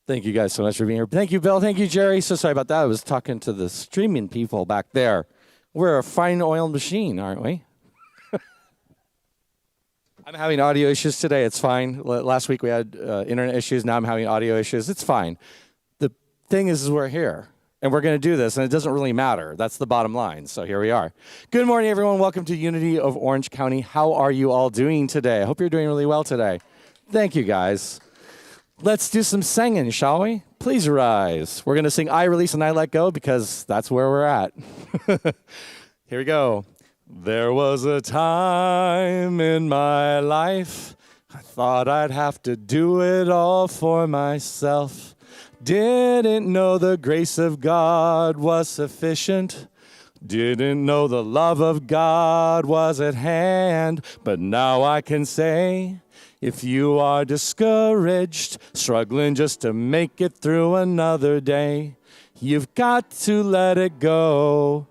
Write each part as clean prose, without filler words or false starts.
Thank you guys so much for being here. Thank you, Bill. Thank you, Jerry. So sorry about that. I was talking to the streaming people back there. We're a fine oiled machine, aren't we? I'm having audio issues today. It's fine. Last week we had internet issues. Now I'm having audio issues. It's fine. The thing is we're here, and we're going to do this, and it doesn't really matter. That's the bottom line. So here we are. Good morning, everyone. Welcome to Unity of Orange County. How are you all doing today? I hope you're doing really well today. Thank you, guys. Let's do some singing, shall we? Please rise. We're going to sing I Release and I Let Go because that's where we're at. Here we go. There was a time in my life I thought I'd have to do it all for myself. Didn't know the grace of God was sufficient. Didn't know the love of God was at hand. But now I can say, if you are discouraged, struggling just to make it through another day, you've got to let it go.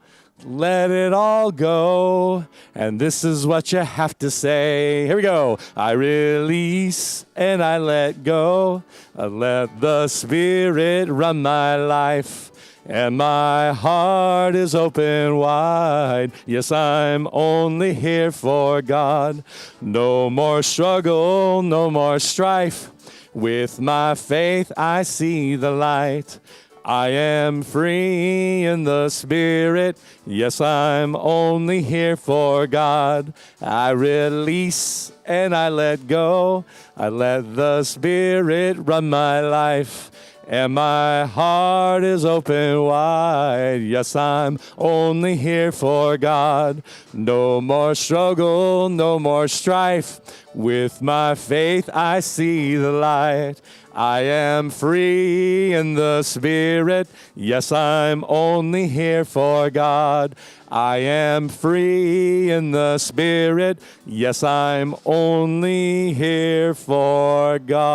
Let it all go. And this is what you have to say. Here we go. I release and I let go. I let the Spirit run my life. And my heart is open wide. Yes, I'm only here for God. No more struggle, no more strife. With my faith, I see the light. I am free in the Spirit. Yes, I'm only here for God. I release and I let go. I let the Spirit run my life. And my heart is open wide. Yes, I'm only here for God. No more struggle, no more strife. With my faith, I see the light. I am free in the Spirit. Yes, I'm only here for God. I am free in the Spirit. Yes, I'm only here for God.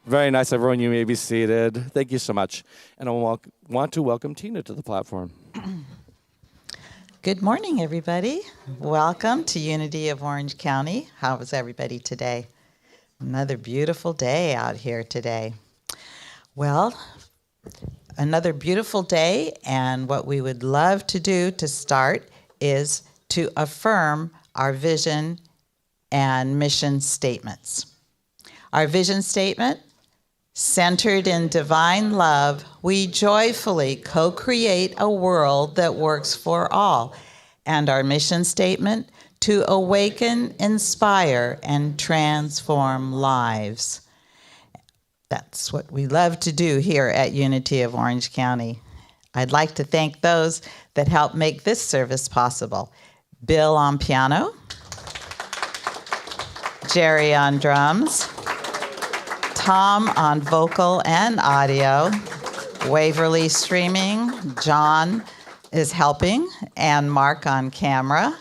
Very nice, everyone. You may be seated. Thank you so much. And I want to welcome Tina to the platform. Good morning, everybody. Welcome to Unity of Orange County. How was everybody today? Another beautiful day out here today. Well, another beautiful day, and what we would love to do to start is to affirm our vision and mission statements. Our vision statement, centered in divine love, we joyfully co-create a world that works for all. And our mission statement, to awaken, inspire, and transform lives. That's what we love to do here at Unity of Orange County. I'd like to thank those that helped make this service possible. Bill on piano, Jerry on drums, Tom on vocal and audio, Waverly streaming, John is helping, and Mark on camera.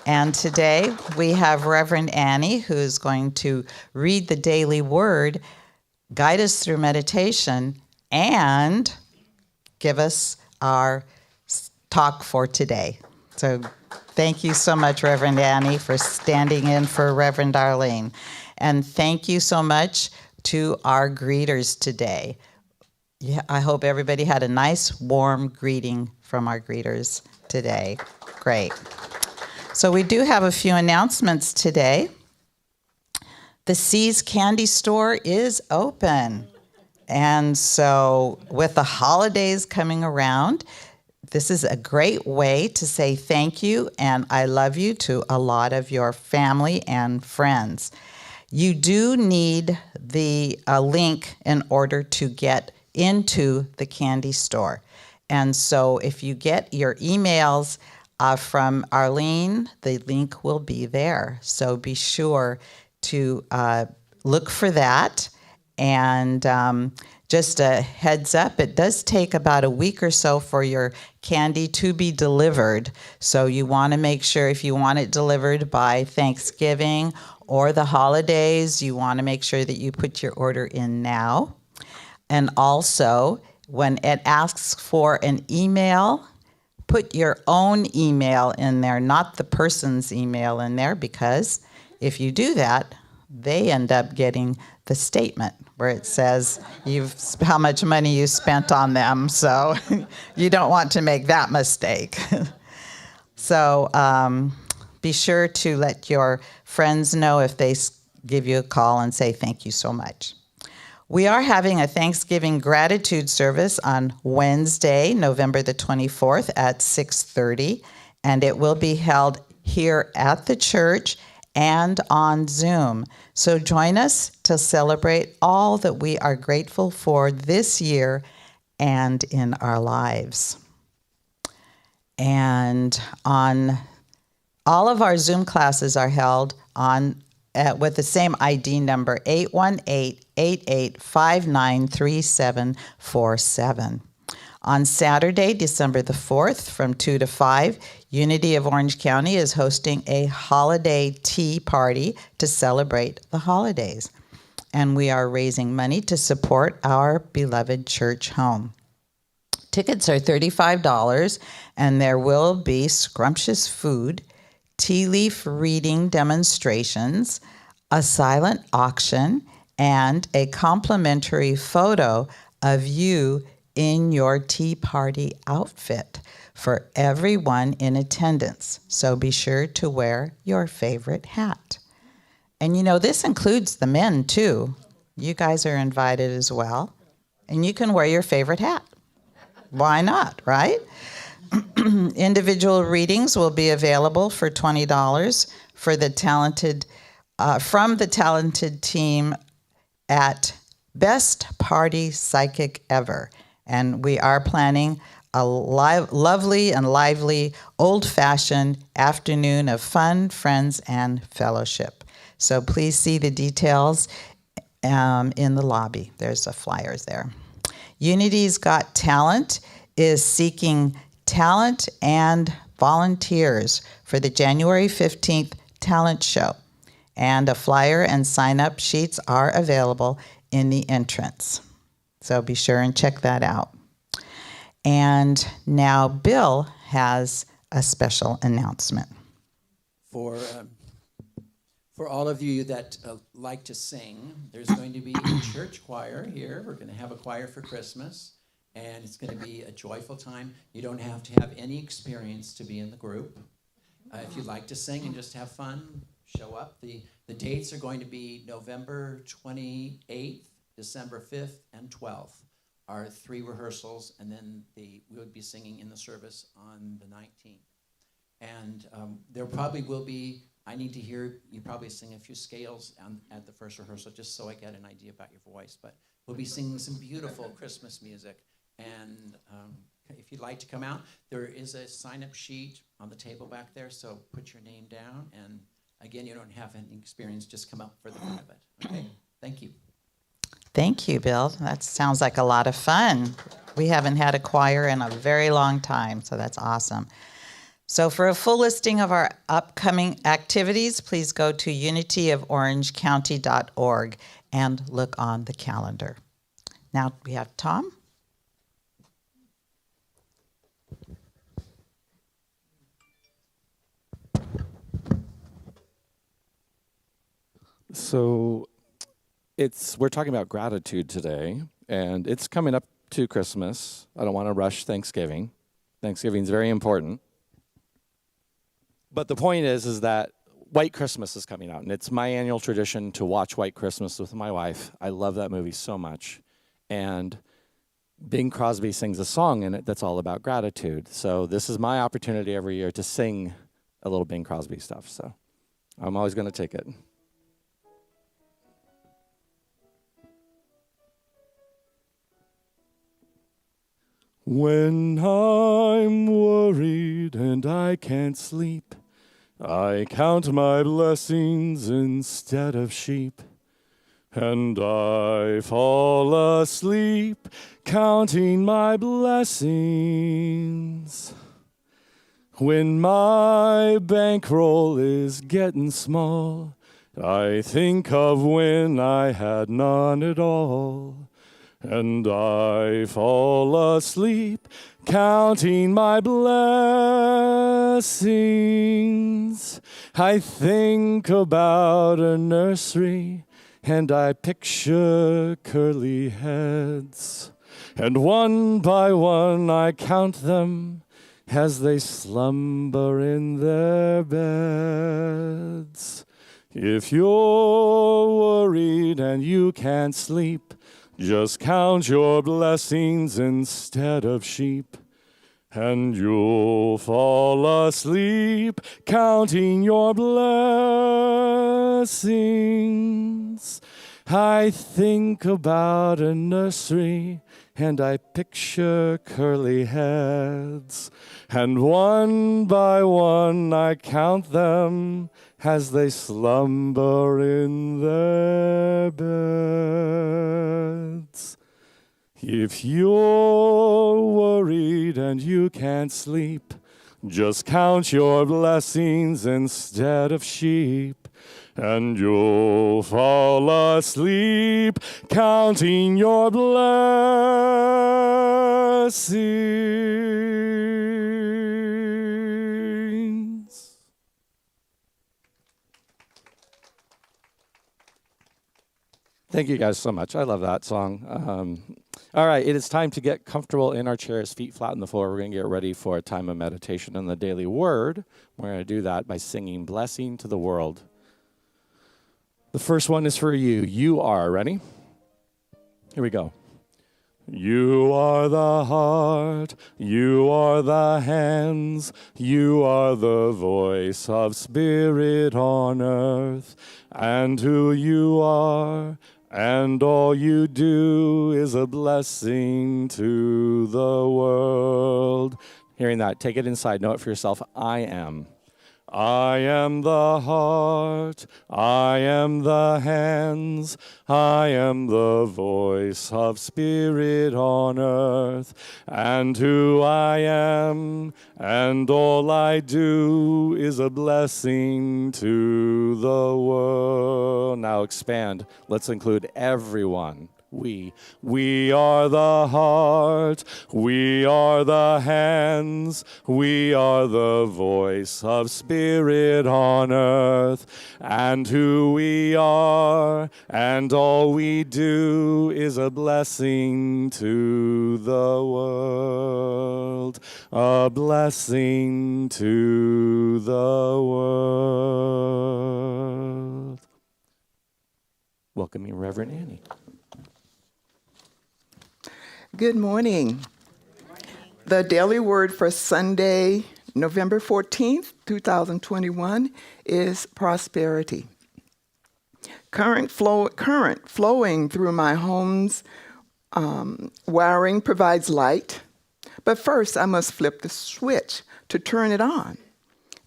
And today we have Reverend Annie, who's going to read the daily word, guide us through meditation, and give us our talk for today. So thank you so much, Reverend Annie, for standing in for Reverend Darlene. And thank you so much to our greeters today. Yeah, I hope everybody had a nice, warm greeting from our greeters today. Great. So we do have a few announcements today. The Seas Candy Store is open. And so with the holidays coming around, this is a great way to say thank you and I love you to a lot of your family and friends. You do need the link in order to get into the candy store. And so if you get your emails from Arlene, the link will be there. So be sure to look for that. And just a heads up, it does take about a week or so for your candy to be delivered. So you want to make sure if you want it delivered by Thanksgiving or the holidays, you want to make sure that you put your order in now. And also, when it asks for an email, put your own email in there, not the person's email in there, because if you do that, they end up getting the statement where it says how much money you spent on them. So you don't want to make that mistake. So be sure to let your friends know if they give you a call and say thank you so much. We are having a Thanksgiving gratitude service on Wednesday, November the 24th at 6:30, and it will be held here at the church and on Zoom. So join us to celebrate all that we are grateful for this year and in our lives. And on all of our Zoom classes are held with the same ID number, 818-8859-3747. On Saturday, December the 4th, from 2 to 5, Unity of Orange County is hosting a holiday tea party to celebrate the holidays. And we are raising money to support our beloved church home. Tickets are $35, and there will be scrumptious food, tea leaf reading demonstrations, a silent auction, and a complimentary photo of you in your tea party outfit for everyone in attendance. So be sure to wear your favorite hat. And this includes the men too. You guys are invited as well. And you can wear your favorite hat. Why not, right? Individual readings will be available for $20 for from the talented team at Best Party Psychic Ever. And we are planning a lovely and lively old-fashioned afternoon of fun, friends, and fellowship. So please see the details in the lobby. There's the flyers there. Unity's Got Talent is seeking talent and volunteers for the January 15th talent show. And a flyer and sign-up sheets are available in the entrance. So be sure and check that out. And now Bill has a special announcement. For all of you that like to sing, there's going to be a church choir here. We're going to have a choir for Christmas, and it's going to be a joyful time. You don't have to have any experience to be in the group. If you'd like to sing and just have fun, show up. The dates are going to be November 28th, December 5th, and 12th. Our 3 rehearsals, and then we would be singing in the service on the 19th. And there probably will be, I need to hear you probably sing a few scales at the first rehearsal, just so I get an idea about your voice. But we'll be singing some beautiful Christmas music. And if you'd like to come out, there is a sign-up sheet on the table back there, so put your name down. And again, you don't have any experience, just come up for the fun of it. Okay? Thank you. Thank you, Bill. That sounds like a lot of fun. We haven't had a choir in a very long time, so that's awesome. So for a full listing of our upcoming activities, please go to unityoforangecounty.org and look on the calendar. Now we have Tom. So we're talking about gratitude today, and it's coming up to Christmas. I don't want to rush Thanksgiving. Thanksgiving is very important. But the point is that White Christmas is coming out, and it's my annual tradition to watch White Christmas with my wife. I love that movie so much. And Bing Crosby sings a song in it that's all about gratitude. So this is my opportunity every year to sing a little Bing Crosby stuff. So I'm always going to take it. When I'm worried and I can't sleep, I count my blessings instead of sheep. And I fall asleep counting my blessings. When my bankroll is getting small, I think of when I had none at all. and I fall asleep counting my blessings. I think about a nursery, and I picture curly heads, and one by one I count them as they slumber in their beds. If you're worried and you can't sleep, just count your blessings instead of sheep, and you'll fall asleep counting your blessings. I think about a nursery, and I picture curly heads, and one by one I count them as they slumber in their beds. If you're worried and you can't sleep, just count your blessings instead of sheep, and you'll fall asleep counting your blessings. Thank you guys so much. I love that song. All right, it is time to get comfortable in our chairs, feet flat on the floor. We're going to get ready for a time of meditation on the daily word. We're going to do that by singing Blessing to the World. The first one is for you. You are. Ready? Here we go. You are the heart, you are the hands, you are the voice of spirit on earth, and who you are and all you do is a blessing to the world. Hearing that, take it inside, know it for yourself. I am the heart, I am the hands, I am the voice of spirit on earth, and who I am and all I do is a blessing to the world. Now expand. Let's include everyone. We are the heart, we are the hands, we are the voice of spirit on earth, and who we are and all we do is a blessing to the world, a blessing to the world. Welcoming Reverend Annie. Good morning. The daily word for Sunday, November 14th, 2021 is prosperity. Current flowing through my home's wiring provides light, but first I must flip the switch to turn it on.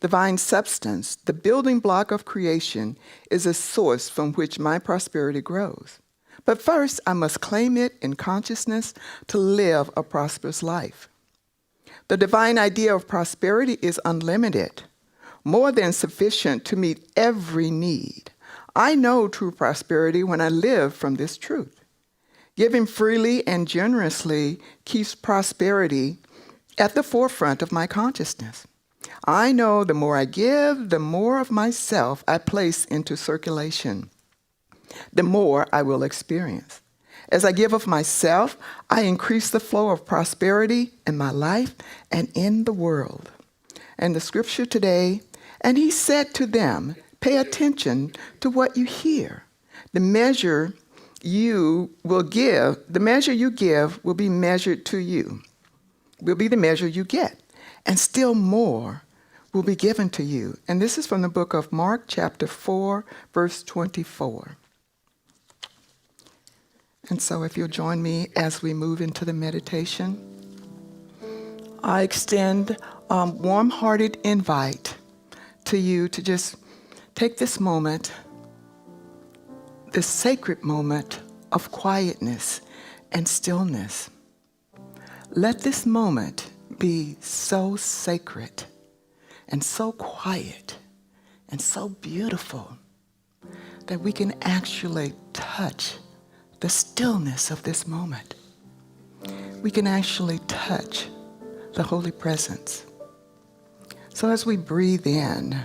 Divine substance, the building block of creation, is a source from which my prosperity grows. But first, I must claim it in consciousness to live a prosperous life. The divine idea of prosperity is unlimited, more than sufficient to meet every need. I know true prosperity when I live from this truth. Giving freely and generously keeps prosperity at the forefront of my consciousness. I know the more I give, the more of myself I place into circulation, the more I will experience. As I give of myself, I increase the flow of prosperity in my life and in the world. And the scripture today, and he said to them, pay attention to what you hear. The measure you give will be measured to you, will be the measure you get. And still more will be given to you. And this is from the book of Mark, chapter 4, verse 24. And so if you'll join me as we move into the meditation, I extend a warm-hearted invite to you to just take this moment, this sacred moment of quietness and stillness. Let this moment be so sacred and so quiet and so beautiful that we can actually touch the stillness of this moment, we can actually touch the Holy Presence. So as we breathe in,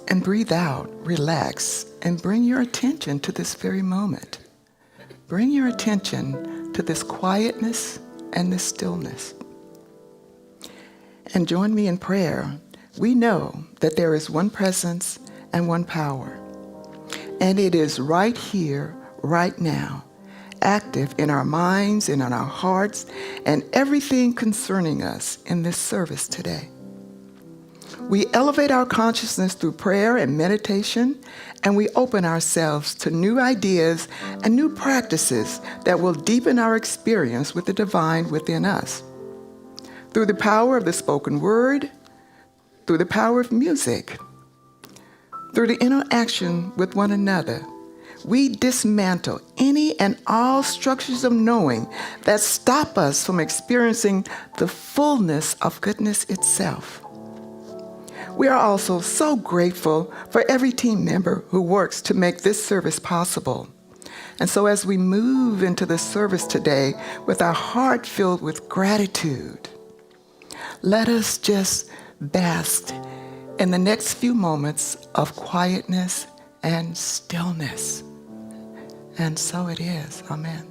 and breathe out, relax, and bring your attention to this very moment. Bring your attention to this quietness and this stillness. And join me in prayer. We know that there is one presence and one power. And it is right here, right now, active in our minds and in our hearts and everything concerning us in this service today. We elevate our consciousness through prayer and meditation, and we open ourselves to new ideas and new practices that will deepen our experience with the divine within us. Through the power of the spoken word, through the power of music, through the interaction with one another, we dismantle any and all structures of knowing that stop us from experiencing the fullness of goodness itself. We are also so grateful for every team member who works to make this service possible. And so as we move into the service today with our heart filled with gratitude, let us just bask in the next few moments of quietness and stillness. And so it is. Amen.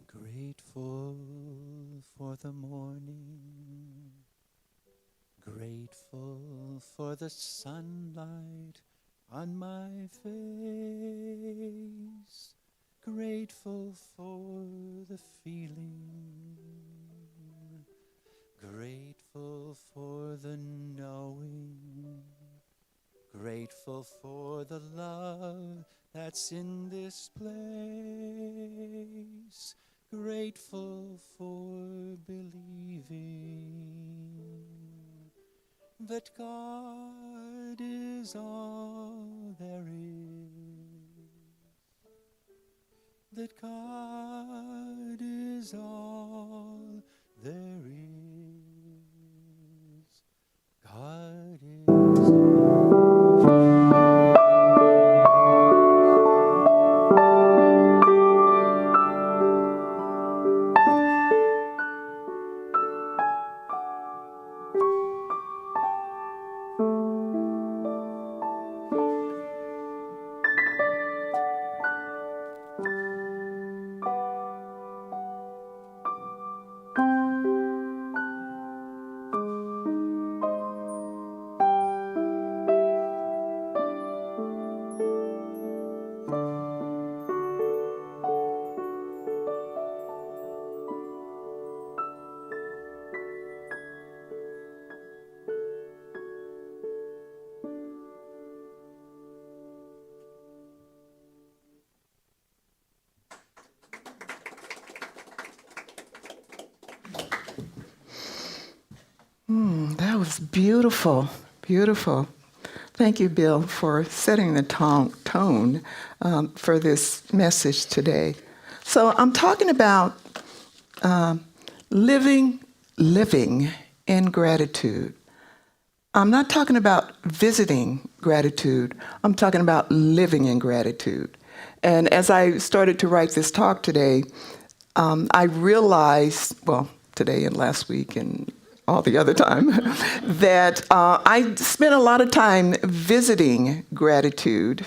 Grateful for the morning, grateful for the sunlight on my face, grateful for the feeling, grateful for the knowing, grateful for the love that's in this place, grateful for believing that God is all there is. that God is all there is. God is. That was beautiful, beautiful. Thank you, Bill, for setting the tone for this message today. So I'm talking about living in gratitude. I'm not talking about visiting gratitude. I'm talking about living in gratitude. And as I started to write this talk today, I realized, well, today and last week and all the other time, that I spent a lot of time visiting gratitude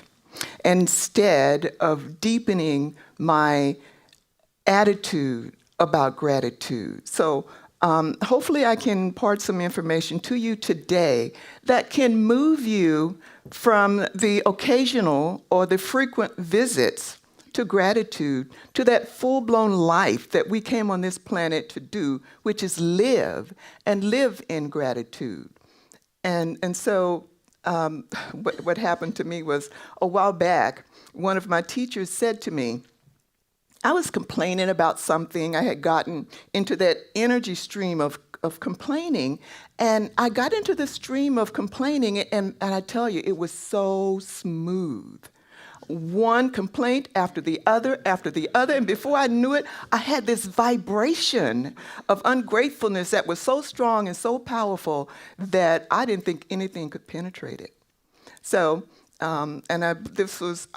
instead of deepening my attitude about gratitude. So hopefully I can impart some information to you today that can move you from the occasional or the frequent visits to gratitude, to that full-blown life that we came on this planet to do, which is live and live in gratitude. And so what happened to me was a while back, one of my teachers said to me, I was complaining about something. I had gotten into that energy stream of complaining, and I got into the stream of complaining, and I tell you, it was so smooth. One complaint after the other, and before I knew it, I had this vibration of ungratefulness that was so strong and so powerful that I didn't think anything could penetrate it. So, I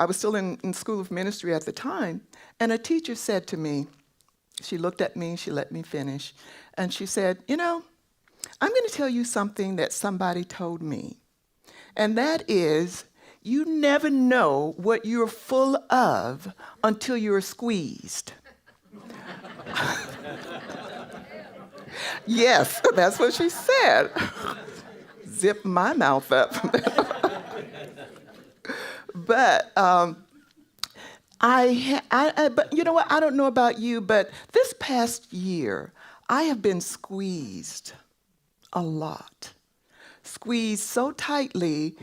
was still in School of Ministry at the time, and a teacher said to me, she looked at me, she let me finish, and she said, you know, I'm going to tell you something that somebody told me, and that is, you never know what you're full of until you're squeezed. Yes, that's what she said. Zip my mouth up. But but you know what? I don't know about you, but this past year, I have been squeezed a lot. Squeezed so tightly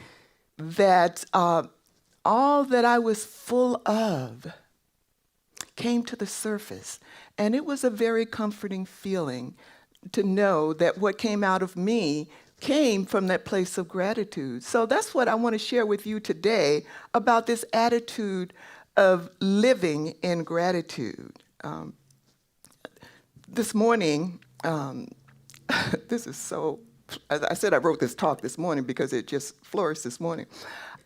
that all that I was full of came to the surface. And it was a very comforting feeling to know that what came out of me came from that place of gratitude. So that's what I want to share with you today about this attitude of living in gratitude. This morning, this is so, as I said, I wrote this talk this morning because it just flourished this morning.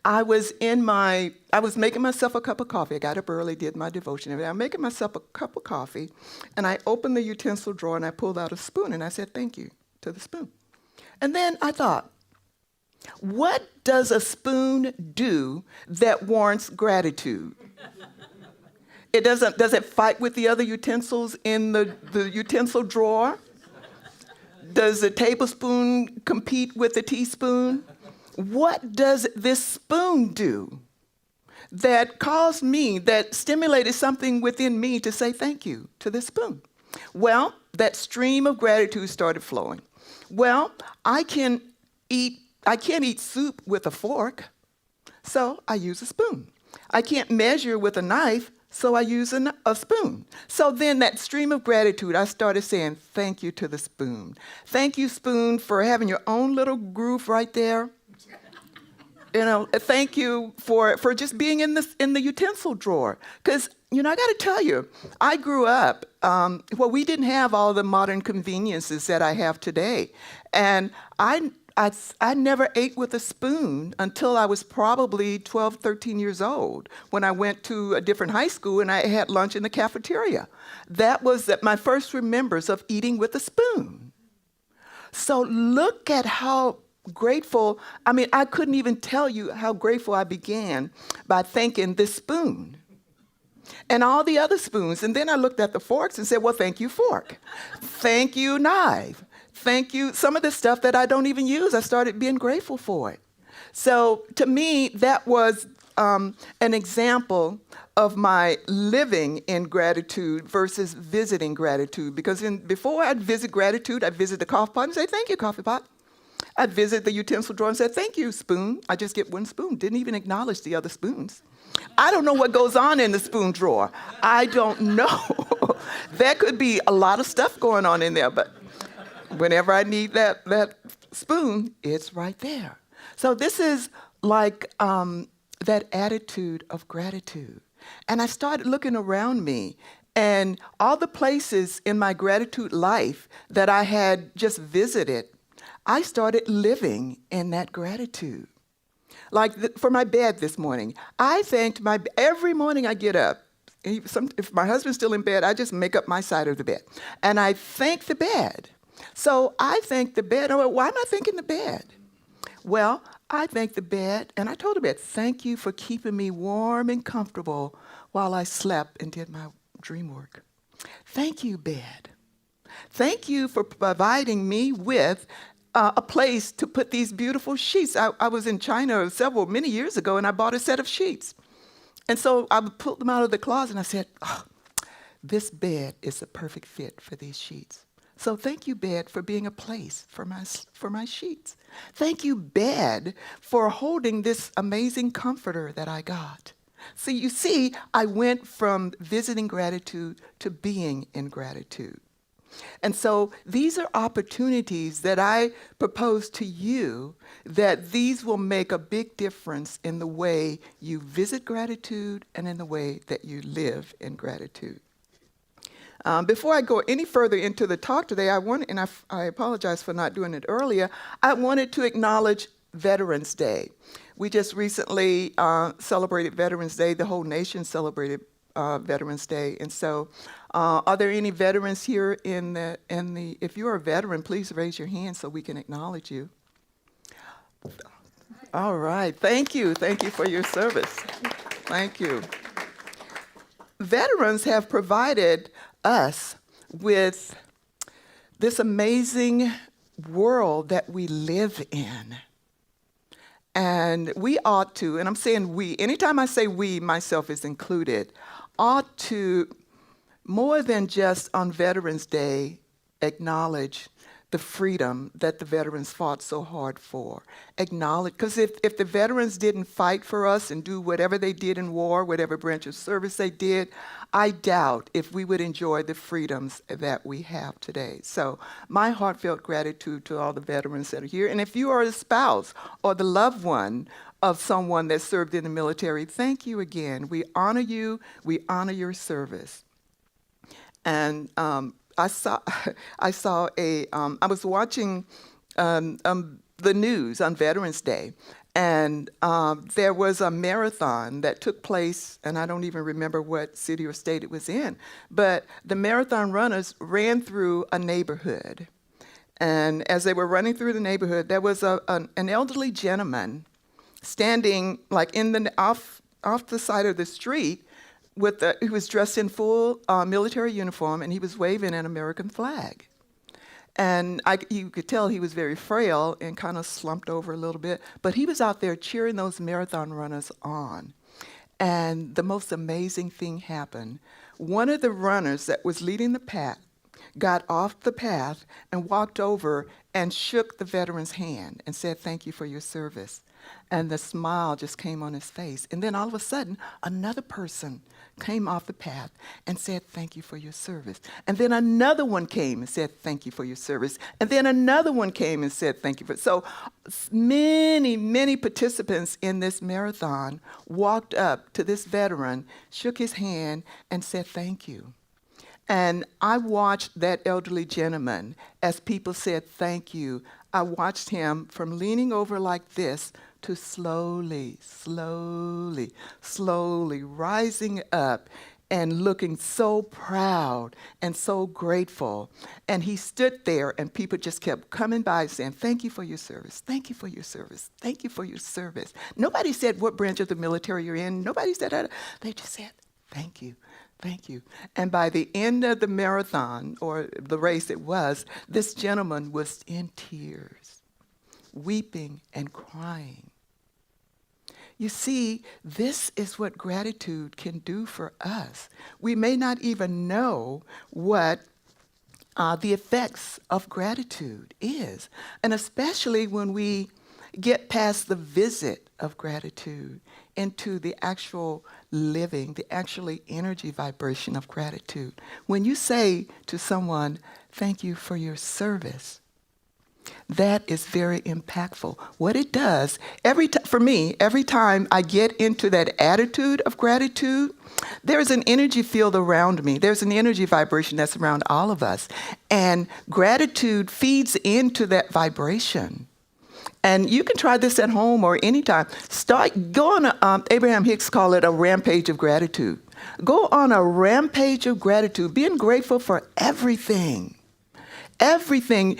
I was making myself a cup of coffee. I got up early, did my devotion, and I'm making myself a cup of coffee, and I opened the utensil drawer and I pulled out a spoon and I said, thank you to the spoon. And then I thought, what does a spoon do that warrants gratitude? Does it fight with the other utensils in the utensil drawer? Does the tablespoon compete with the teaspoon? What does this spoon do that caused me, that stimulated something within me to say thank you to this spoon? Well, that stream of gratitude started flowing. Well, I can't eat soup with a fork, so I use a spoon. I can't measure with a knife, so I use a spoon. So then that stream of gratitude, I started saying thank you to the spoon. Thank you, spoon, for having your own little groove right there. You know, thank you for just being in the utensil drawer. Because I got to tell you, I grew up, we didn't have all the modern conveniences that I have today. And I never ate with a spoon until I was probably 12, 13 years old when I went to a different high school and I had lunch in the cafeteria. That was my first remembrance of eating with a spoon. So look at how grateful, I couldn't even tell you how grateful I began by thanking this spoon and all the other spoons. And then I looked at the forks and said, well, thank you, fork. Thank you, knife. Thank you. Some of the stuff that I don't even use, I started being grateful for it. So to me, that was an example of my living in gratitude versus visiting gratitude. Because before I'd visit gratitude, I'd visit the coffee pot and say, thank you, coffee pot. I'd visit the utensil drawer and say, thank you, spoon. I just get one spoon. Didn't even acknowledge the other spoons. I don't know what goes on in the spoon drawer. I don't know. There could be a lot of stuff going on in there, but whenever I need that spoon, it's right there. So this is like that attitude of gratitude. And I started looking around me, and all the places in my gratitude life that I had just visited, I started living in that gratitude. Like for my bed this morning, I thanked every morning I get up. If my husband's still in bed, I just make up my side of the bed. And I thank the bed. So I thank the bed. Oh, why am I thanking the bed? Well, I thank the bed, and I told the bed, thank you for keeping me warm and comfortable while I slept and did my dream work. Thank you, bed. Thank you for providing me with a place to put these beautiful sheets. I was in China many years ago, and I bought a set of sheets. And so I pulled them out of the closet, and I said, this bed is a perfect fit for these sheets. So thank you, bed, for being a place for my sheets. Thank you, bed, for holding this amazing comforter that I got. So you see, I went from visiting gratitude to being in gratitude. And so these are opportunities that I propose to you, that these will make a big difference in the way you visit gratitude and in the way that you live in gratitude. Before I go any further into the talk today, I apologize for not doing it earlier, I wanted to acknowledge Veterans Day. We just recently celebrated Veterans Day. The whole nation celebrated Veterans Day. And so are there any veterans here if you're a veteran, please raise your hand so we can acknowledge you. All right, thank you. Thank you for your service. Thank you. Veterans have provided us with this amazing world that we live in. And we ought to, and I'm saying we, anytime I say we, myself is included, ought to, more than just on Veterans Day, acknowledge the freedom that the veterans fought so hard for. Acknowledge, because if the veterans didn't fight for us and do whatever they did in war, whatever branch of service they did, I doubt if we would enjoy the freedoms that we have today. So my heartfelt gratitude to all the veterans that are here. And if you are a spouse or the loved one of someone that served in the military, thank you again. We honor you. We honor your service. And I was watching the news on Veterans Day, and there was a marathon that took place, and I don't even remember what city or state it was in, but the marathon runners ran through a neighborhood. And as they were running through the neighborhood, there was an elderly gentleman standing like off the side of the street. He was dressed in full military uniform, and he was waving an American flag. And you could tell he was very frail and kind of slumped over a little bit, but he was out there cheering those marathon runners on. And the most amazing thing happened. One of the runners that was leading the pack got off the path and walked over and shook the veteran's hand and said, "Thank you for your service." And the smile just came on his face. And then all of a sudden, another person came off the path and said, thank you for your service. And then another one came and said, thank you for your service. And then another one came and said, thank you for. So many, many participants in this marathon walked up to this veteran, shook his hand, and said, thank you. And I watched that elderly gentleman as people said, thank you. I watched him from leaning over like this to slowly, slowly, slowly rising up and looking so proud and so grateful. And he stood there and people just kept coming by saying, thank you for your service. Thank you for your service. Thank you for your service. Nobody said what branch of the military you're in. Nobody said that. They just said, thank you. Thank you. And by the end of the marathon, or the race it was, this gentleman was in tears, weeping and crying. You see, this is what gratitude can do for us. We may not even know what the effects of gratitude is, and especially when we get past the visit of gratitude into the actual living, the actually energy vibration of gratitude. When you say to someone, thank you for your service, that is very impactful. What it does, for me, every time I get into that attitude of gratitude, there's an energy field around me. There's an energy vibration that's around all of us. And gratitude feeds into that vibration. And you can try this at home or anytime. Go on, Abraham Hicks called it a rampage of gratitude. Go on a rampage of gratitude, being grateful for everything. Everything.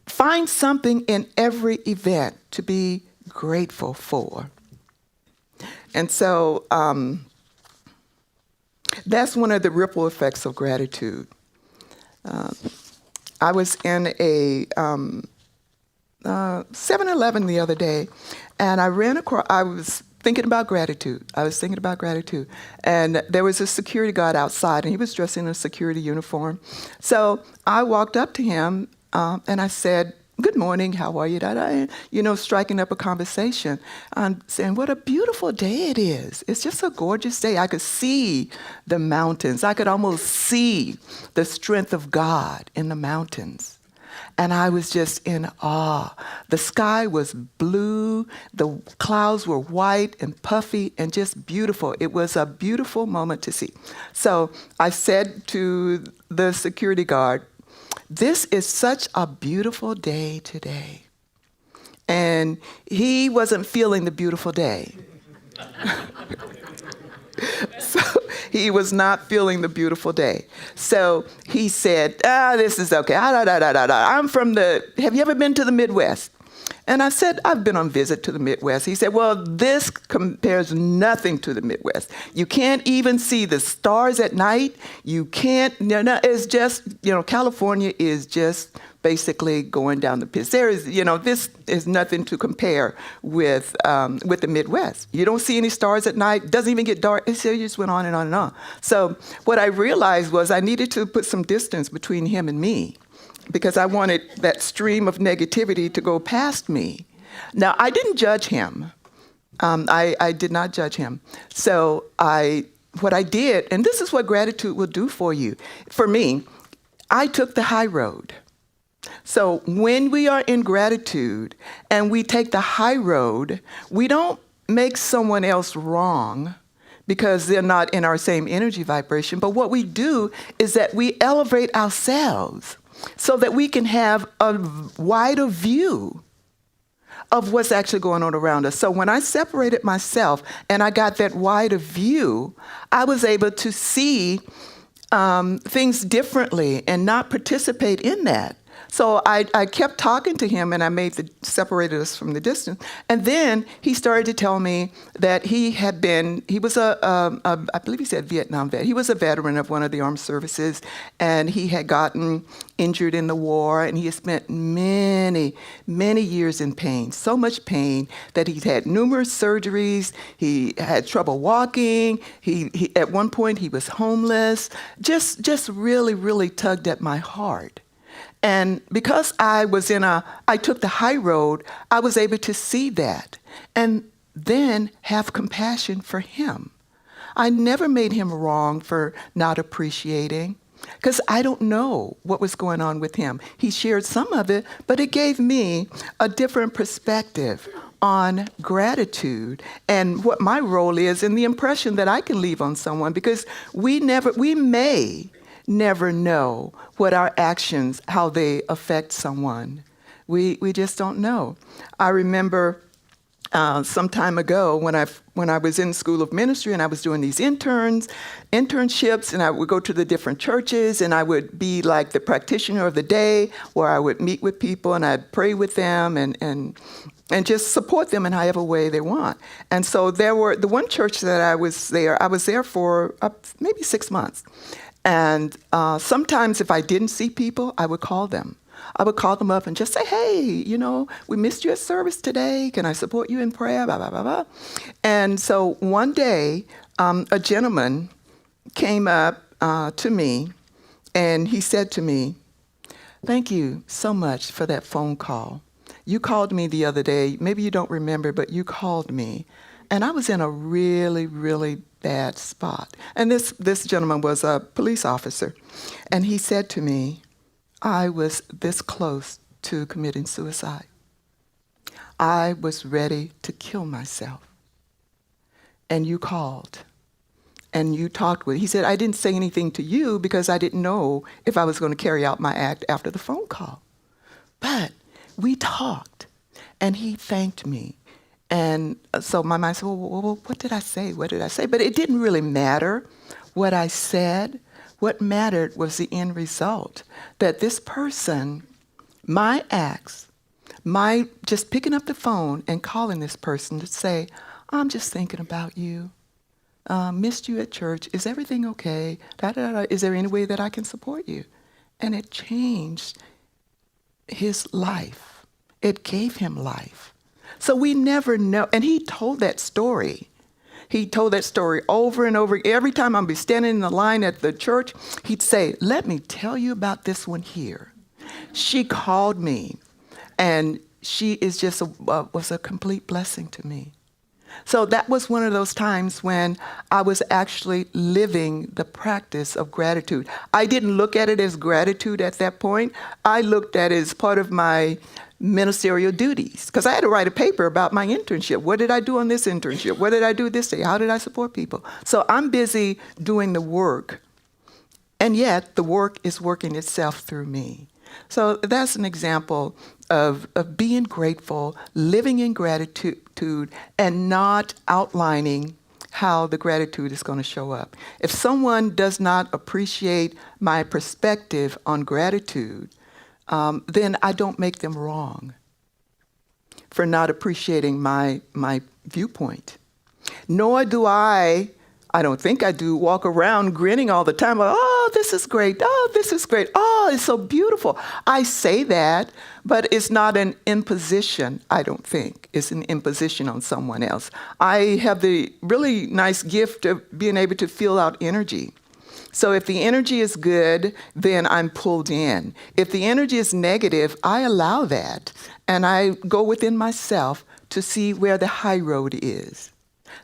Find something in every event to be grateful for. And so that's one of the ripple effects of gratitude. I was in a 7-Eleven the other day, and I ran across, I was thinking about gratitude. And there was a security guard outside, and he was dressed in a security uniform. So I walked up to him, and I said, good morning, how are you? Striking up a conversation. I'm saying, what a beautiful day it is. It's just a gorgeous day. I could see the mountains. I could almost see the strength of God in the mountains. And I was just in awe. The sky was blue, the clouds were white and puffy and just beautiful. It was a beautiful moment to see. So I said to the security guard, this is such a beautiful day today. And he wasn't feeling the beautiful day. So he was not feeling the beautiful day. So he said, this is okay. I'm have you ever been to the Midwest? And I said, I've been on visit to the Midwest. He said, well, this compares nothing to the Midwest. You can't even see the stars at night. You can't, it's just, California is just basically going down the pits. There is, this is nothing to compare with the Midwest. You don't see any stars at night. Doesn't even get dark. It just went on and on and on. So what I realized was I needed to put some distance between him and me, because I wanted that stream of negativity to go past me. Now, I didn't judge him. I did not judge him. So what I did, and this is what gratitude will do for you. For me, I took the high road. So when we are in gratitude and we take the high road, we don't make someone else wrong because they're not in our same energy vibration. But what we do is that we elevate ourselves so that we can have a wider view of what's actually going on around us. So when I separated myself and I got that wider view, I was able to see things differently and not participate in that. So I kept talking to him, and I separated us from the distance. And then he started to tell me that he was I believe he said Vietnam vet. He was a veteran of one of the armed services, and he had gotten injured in the war, and he had spent many, many years in pain, so much pain that he's had numerous surgeries. He had trouble walking. He at one point he was homeless. Just really, really tugged at my heart. And because I took the high road, I was able to see that and then have compassion for him. I never made him wrong for not appreciating, because I don't know what was going on with him. He shared some of it, but it gave me a different perspective on gratitude and what my role is and the impression that I can leave on someone, because we may never know what our actions, how they affect someone. We just don't know. I remember some time ago when I was in School of Ministry and I was doing these internships, and I would go to the different churches and I would be like the practitioner of the day, where I would meet with people and I'd pray with them and just support them in however way they want. And so the one church that I was there for maybe 6 months. And sometimes if I didn't see people, I would call them. I would call them up and just say, hey, we missed you at service today. Can I support you in prayer? Blah, blah, blah, blah. And so one day, a gentleman came up to me and he said to me, thank you so much for that phone call. You called me the other day. Maybe you don't remember, but you called me. And I was in a really, really bad spot. And this gentleman was a police officer. And he said to me, I was this close to committing suicide. I was ready to kill myself. And you called. And you talked with. He said, I didn't say anything to you because I didn't know if I was going to carry out my act after the phone call. But we talked. And he thanked me. And so my mind said, well, what did I say? What did I say? But it didn't really matter what I said. What mattered was the end result, that this person, my acts, my just picking up the phone and calling this person to say, I'm just thinking about you, missed you at church, is everything okay? Da, da, da. Is there any way that I can support you? And it changed his life. It gave him life. So we never know. And he told that story. He told that story over and over. Every time I'd be standing in the line at the church, he'd say, let me tell you about this one here. She called me, and she is just was a complete blessing to me. So that was one of those times when I was actually living the practice of gratitude. I didn't look at it as gratitude at that point. I looked at it as part of my ministerial duties, because I had to write a paper about my internship. What did I do on this internship? What did I do this day? How did I support people? So I'm busy doing the work, and yet the work is working itself through me. So that's an example of being grateful, living in gratitude, and not outlining how the gratitude is going to show up. If someone does not appreciate my perspective on gratitude, then I don't make them wrong for not appreciating my viewpoint. Nor do I don't think I do, walk around grinning all the time. Oh, this is great. Oh, this is great. Oh, it's so beautiful. I say that, but it's not an imposition, I don't think. It's an imposition on someone else. I have the really nice gift of being able to feel out energy. So if the energy is good, then I'm pulled in. If the energy is negative, I allow that, and I go within myself to see where the high road is.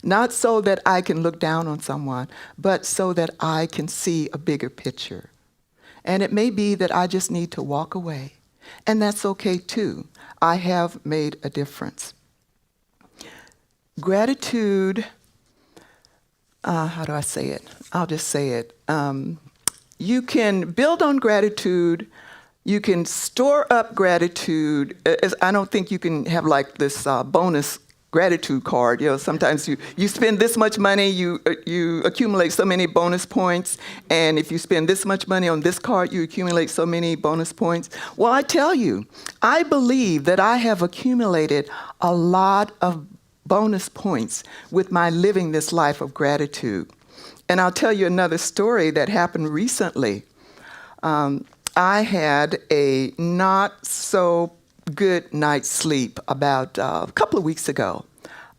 Not so that I can look down on someone, but so that I can see a bigger picture. And it may be that I just need to walk away, and that's okay too. I have made a difference. Gratitude, how do I say it? I'll just say it. You can build on gratitude. You can store up gratitude. I don't think you can have like this bonus gratitude card. Sometimes you spend this much money, you accumulate so many bonus points, and if you spend this much money on this card, you accumulate so many bonus points. Well, I tell you, I believe that I have accumulated a lot of bonus points with my living this life of gratitude. And I'll tell you another story that happened recently. I had a not so good night's sleep about a couple of weeks ago.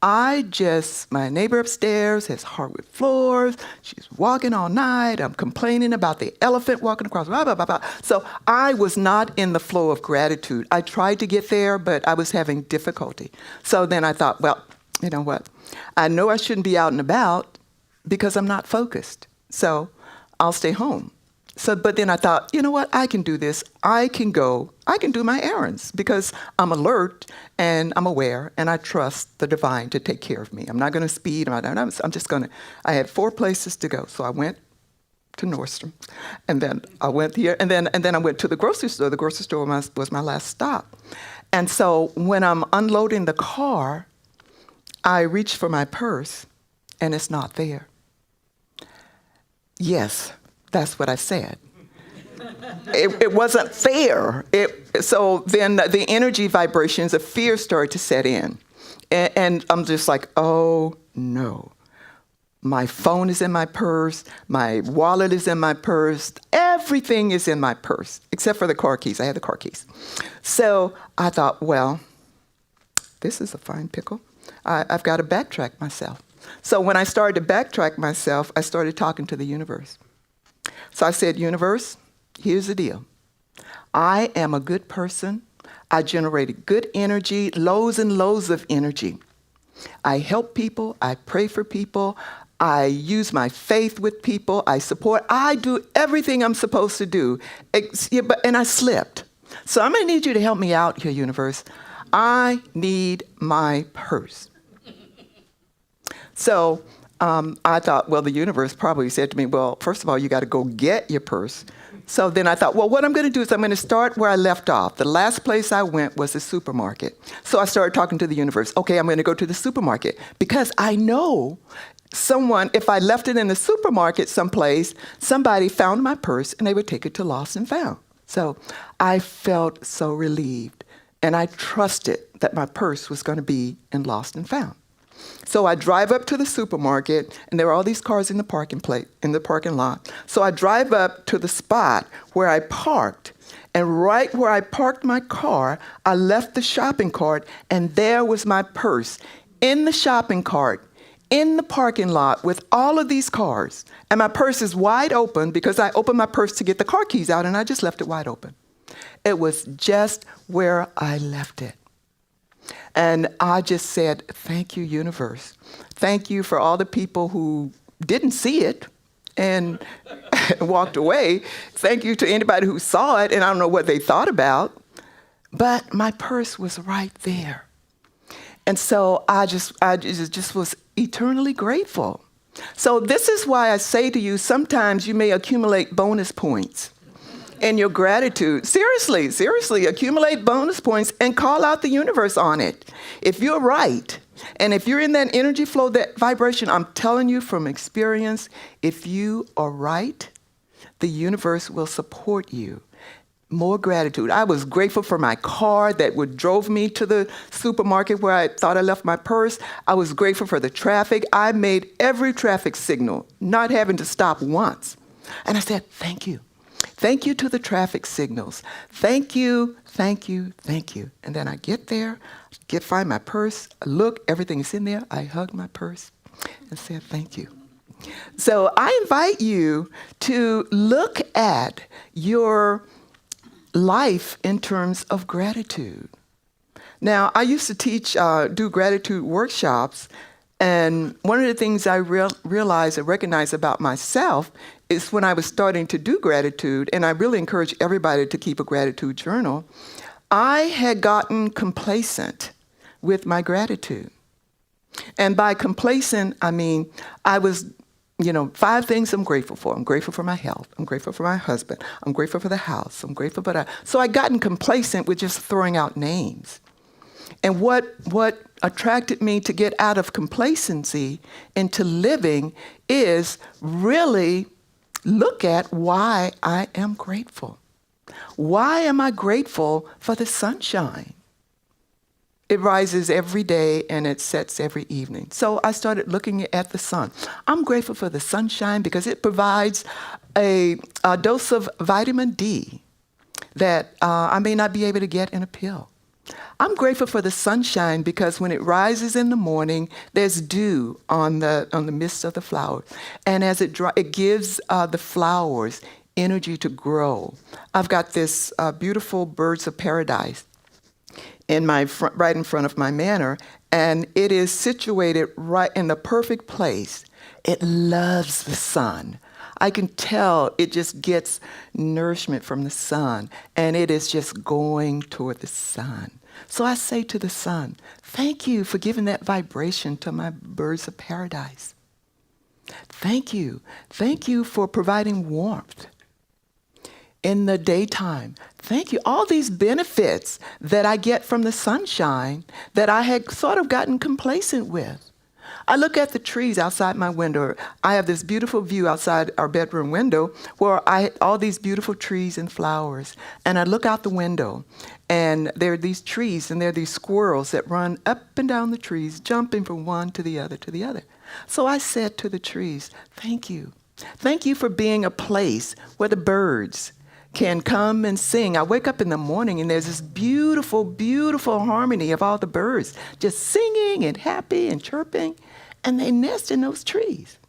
my neighbor upstairs has hardwood floors. She's walking all night. I'm complaining about the elephant walking across, blah, blah, blah, blah. So I was not in the flow of gratitude. I tried to get there, but I was having difficulty. So then I thought, well, you know what? I know I shouldn't be out and about because I'm not focused. So I'll stay home. So, but then I thought, you know what? I can do this. I can do my errands because I'm alert and I'm aware and I trust the divine to take care of me. I'm not going to speed. I'm just going to, I had 4 places to go. So I went to Nordstrom and then I went here and then I went to the grocery store. The grocery store was my last stop. And so when I'm unloading the car, I reach for my purse and it's not there. Yes. That's what I said. It wasn't fair. So then the energy vibrations of fear started to set in. And I'm just like, oh, no. My phone is in my purse. My wallet is in my purse. Everything is in my purse, except for the car keys. I had the car keys. So I thought, well, this is a fine pickle. I've got to backtrack myself. So when I started to backtrack myself, I started talking to the universe. So I said, universe, here's the deal. I am a good person. I generated good energy, loads and loads of energy. I help people. I pray for people. I use my faith with people. I support. I do everything I'm supposed to do. And I slipped. So I'm going to need you to help me out here, universe. I need my purse. So I thought, well, the universe probably said to me, well, first of all, you got to go get your purse. So then I thought, well, what I'm going to do is I'm going to start where I left off. The last place I went was the supermarket. So I started talking to the universe. Okay, I'm going to go to the supermarket because I know someone, if I left it in the supermarket someplace, somebody found my purse and they would take it to Lost and Found. So I felt so relieved and I trusted that my purse was going to be in Lost and Found. So I drive up to the supermarket, and there are all these cars in the parking lot. So I drive up to the spot where I parked, and right where I parked my car, I left the shopping cart, and there was my purse in the shopping cart, in the parking lot with all of these cars. And my purse is wide open because I opened my purse to get the car keys out, and I just left it wide open. It was just where I left it. And I just said, thank you, universe. Thank you for all the people who didn't see it and walked away. Thank you to anybody who saw it, and I don't know what they thought about. But my purse was right there. And so I just was eternally grateful. So this is why I say to you, sometimes you may accumulate bonus points in your gratitude. Seriously, accumulate bonus points and call out the universe on it. If you're right, and if you're in that energy flow, that vibration, I'm telling you from experience, if you are right, the universe will support you. More gratitude. I was grateful for my car that drove me to the supermarket where I thought I left my purse. I was grateful for the traffic. I made every traffic signal, not having to stop once. And I said, thank you. Thank you to the traffic signals. Thank you, thank you, thank you. And then I get there, find my purse, I look, everything is in there. I hug my purse and said, thank you. So I invite you to look at your life in terms of gratitude. Now, I used to do gratitude workshops, and one of the things I realized and recognized about myself is when I was starting to do gratitude, and I really encourage everybody to keep a gratitude journal, I had gotten complacent with my gratitude. And by complacent, I mean, I was, 5 things I'm grateful for. I'm grateful for my health. I'm grateful for my husband. I'm grateful for the house. I'm grateful for that. So I gotten complacent with just throwing out names. And what attracted me to get out of complacency into living is really look at why I am grateful. Why am I grateful for the sunshine? It rises every day and it sets every evening. So I started looking at the sun. I'm grateful for the sunshine because it provides a dose of vitamin D that I may not be able to get in a pill. I'm grateful for the sunshine because when it rises in the morning, there's dew on the midst of the flowers. And as it gives the flowers energy to grow. I've got this beautiful birds of paradise in my right in front of my manor, and it is situated right in the perfect place. It loves the sun. I can tell it just gets nourishment from the sun, and it is just going toward the sun. So I say to the sun, thank you for giving that vibration to my birds of paradise. Thank you. Thank you for providing warmth in the daytime. Thank you. All these benefits that I get from the sunshine that I had sort of gotten complacent with. I look at the trees outside my window. I have this beautiful view outside our bedroom window where all these beautiful trees and flowers. And I look out the window, and there are these trees, and there are these squirrels that run up and down the trees, jumping from one to the other to the other. So I said to the trees, thank you. Thank you for being a place where the birds can come and sing. I wake up in the morning and there's this beautiful, beautiful harmony of all the birds just singing and happy and chirping, and they nest in those trees.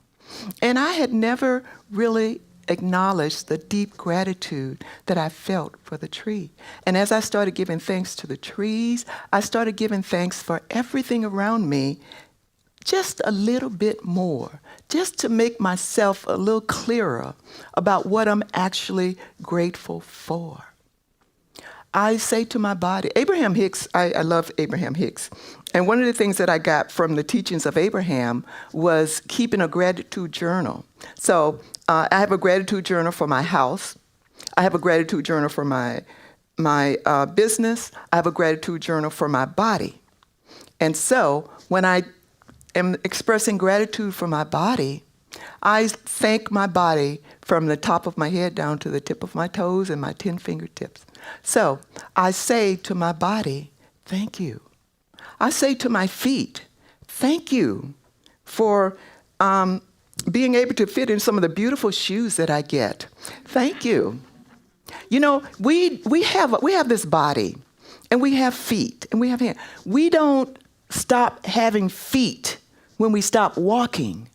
And I had never really acknowledged the deep gratitude that I felt for the tree. And as I started giving thanks to the trees, I started giving thanks for everything around me just a little bit more, just to make myself a little clearer about what I'm actually grateful for. I say to my body, Abraham Hicks, I love Abraham Hicks. And one of the things that I got from the teachings of Abraham was keeping a gratitude journal. So I have a gratitude journal for my house. I have a gratitude journal for my business. I have a gratitude journal for my body. And so when I am expressing gratitude for my body, I thank my body from the top of my head down to the tip of my toes and my 10 fingertips. So I say to my body, thank you. I say to my feet, thank you for being able to fit in some of the beautiful shoes that I get. Thank you. You know, we have this body, and we have feet, and we have hands. We don't stop having feet when we stop walking.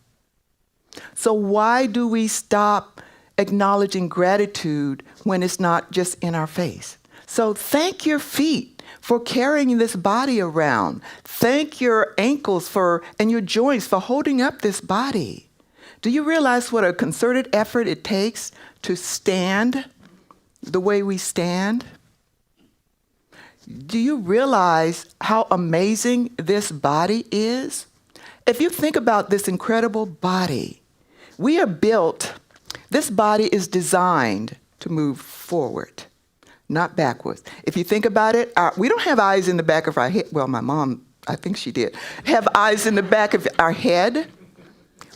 So why do we stop acknowledging gratitude when it's not just in our face? So thank your feet for carrying this body around. Thank your ankles and your joints for holding up this body. Do you realize what a concerted effort it takes to stand the way we stand? Do you realize how amazing this body is? If you think about this incredible body, we are built, this body is designed to move forward, not backwards. If you think about it, we don't have eyes in the back of our head. Well, my mom, I think she did, have eyes in the back of our head.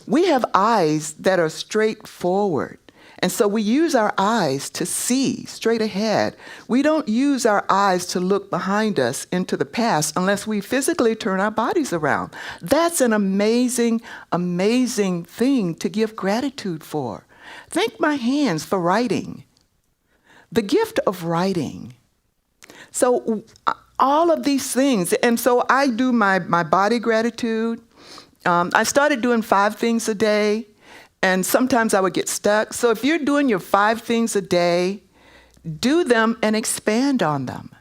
We have eyes that are straight forward. And so we use our eyes to see straight ahead. We don't use our eyes to look behind us into the past unless we physically turn our bodies around. That's an amazing, amazing thing to give gratitude for. Thank my hands for writing. The gift of writing. So all of these things. And so I do my body gratitude. I started doing 5 things a day. And sometimes I would get stuck. So if you're doing your 5 things a day, do them and expand on them.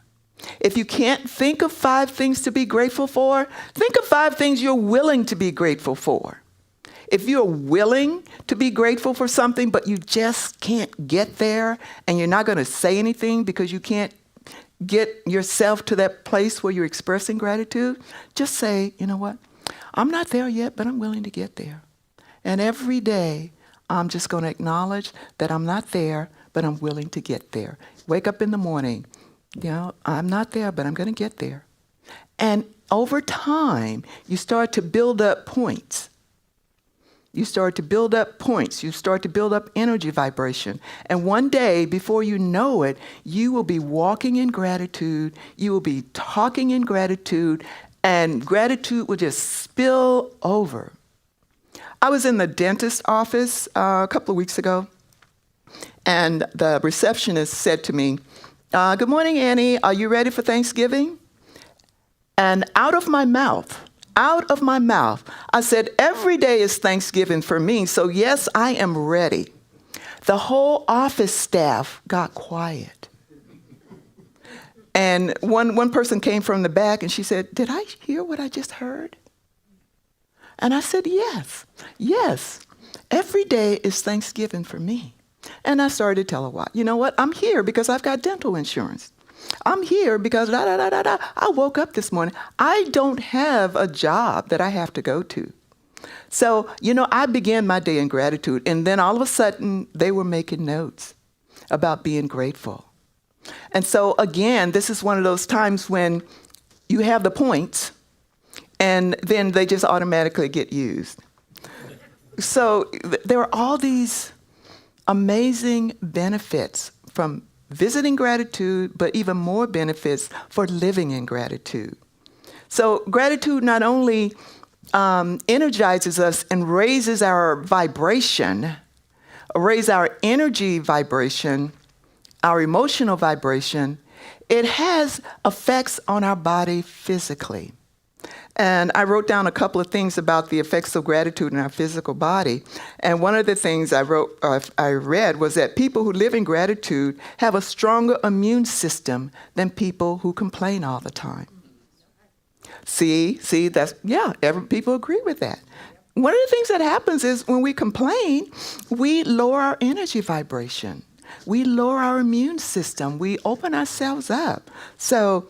If you can't think of 5 things to be grateful for, think of 5 things you're willing to be grateful for. If you're willing to be grateful for something, but you just can't get there, and you're not going to say anything because you can't get yourself to that place where you're expressing gratitude, just say, you know what? I'm not there yet, but I'm willing to get there. And every day, I'm just going to acknowledge that I'm not there, but I'm willing to get there. Wake up in the morning, you know, I'm not there, but I'm going to get there. And over time, you start to build up points. You start to build up points. You start to build up energy vibration. And one day, before you know it, you will be walking in gratitude. You will be talking in gratitude, and gratitude will just spill over. I was in the dentist's office a couple of weeks ago, and the receptionist said to me, good morning, Annie. Are you ready for Thanksgiving? And out of my mouth, I said, every day is Thanksgiving for me, so yes, I am ready. The whole office staff got quiet. And one person came from the back and she said, did I hear what I just heard? And I said, yes, every day is Thanksgiving for me. And I started to tell her why. You know what? I'm here because I've got dental insurance. I'm here because I woke up this morning. I don't have a job that I have to go to. So, I began my day in gratitude, and then all of a sudden, they were making notes about being grateful. And so, again, this is one of those times when you have the points, and then they just automatically get used. So there are all these amazing benefits from visiting gratitude, but even more benefits for living in gratitude. So gratitude not only energizes us and raises our vibration, raise our energy vibration, our emotional vibration, it has effects on our body physically. And I wrote down a couple of things about the effects of gratitude in our physical body. And one of the things I read was that people who live in gratitude have a stronger immune system than people who complain all the time. See, people agree with that. One of the things that happens is when we complain, we lower our energy vibration. We lower our immune system. We open ourselves up. So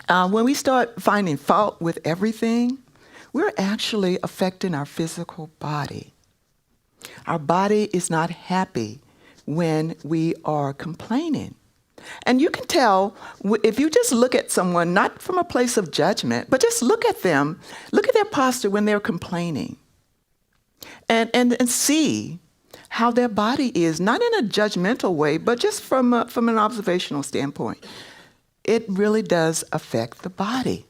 when we start finding fault with everything, we're actually affecting our physical body. Our body is not happy when we are complaining. And you can tell if you just look at someone, not from a place of judgment, but just look at them, look at their posture when they're complaining, and see how their body is, not in a judgmental way, but just from an observational standpoint. It really does affect the body.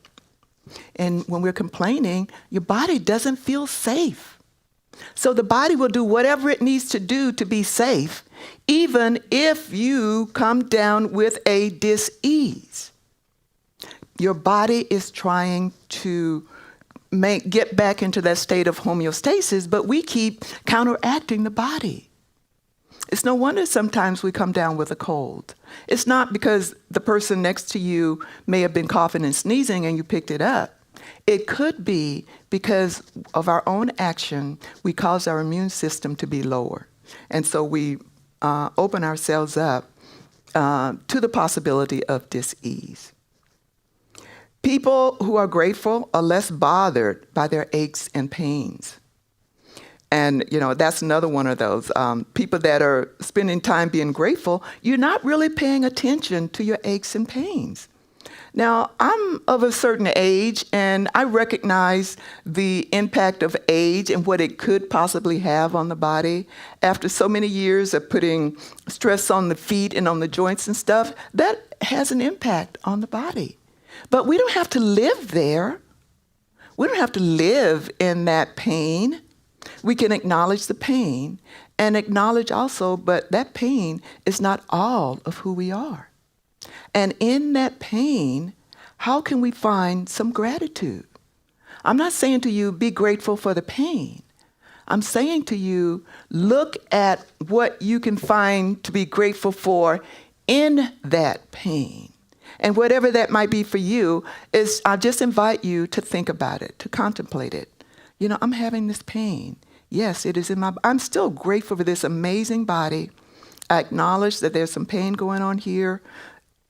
And when we're complaining, your body doesn't feel safe. So the body will do whatever it needs to do to be safe, even if you come down with a dis-ease. Your body is trying to get back into that state of homeostasis, but we keep counteracting the body. It's no wonder sometimes we come down with a cold. It's not because the person next to you may have been coughing and sneezing and you picked it up. It could be because of our own action, we cause our immune system to be lower. And so we open ourselves up to the possibility of dis-ease. People who are grateful are less bothered by their aches and pains. And, that's another one of those. People that are spending time being grateful, you're not really paying attention to your aches and pains. Now, I'm of a certain age, and I recognize the impact of age and what it could possibly have on the body. After so many years of putting stress on the feet and on the joints and stuff, that has an impact on the body. But we don't have to live there. We don't have to live in that pain. We can acknowledge the pain and acknowledge also, but that pain is not all of who we are. And in that pain, how can we find some gratitude? I'm not saying to you, be grateful for the pain. I'm saying to you, look at what you can find to be grateful for in that pain. And whatever that might be for you, I just invite you to think about it, to contemplate it. I'm having this pain. Yes, it is I'm still grateful for this amazing body. I acknowledge that there's some pain going on here,